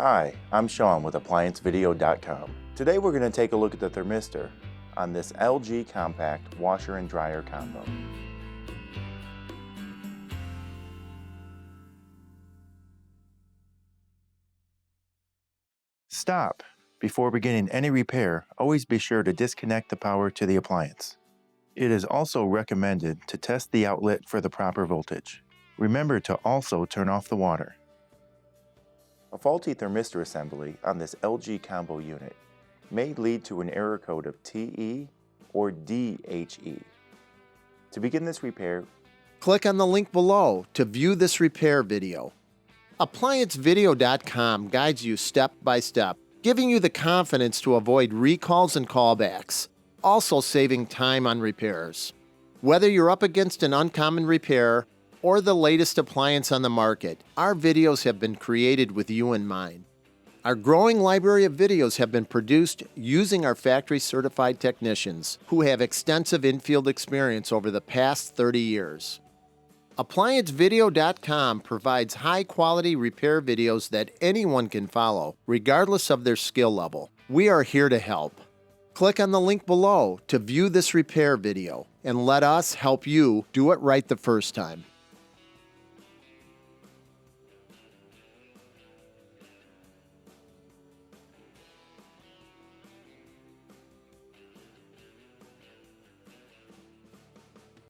Hi, I'm Sean with ApplianceVideo.com. Today we're going to take a look at the thermistor on this LG compact washer and dryer combo. Stop! Before beginning any repair, always be sure to disconnect the power to the appliance. It is also recommended to test the outlet for the proper voltage. Remember to also turn off the water. A faulty thermistor assembly on this LG combo unit may lead to an error code of TE or DHE. To begin this repair, click on the link below to view this repair video. ApplianceVideo.com guides you step by step, giving you the confidence to avoid recalls and callbacks, also saving time on repairs. Whether you're up against an uncommon repair or the latest appliance on the market, our videos have been created with you in mind. Our growing library of videos have been produced using our factory-certified technicians who have extensive in-field experience over the past 30 years. ApplianceVideo.com provides high-quality repair videos that anyone can follow, regardless of their skill level. We are here to help. Click on the link below to view this repair video and let us help you do it right the first time.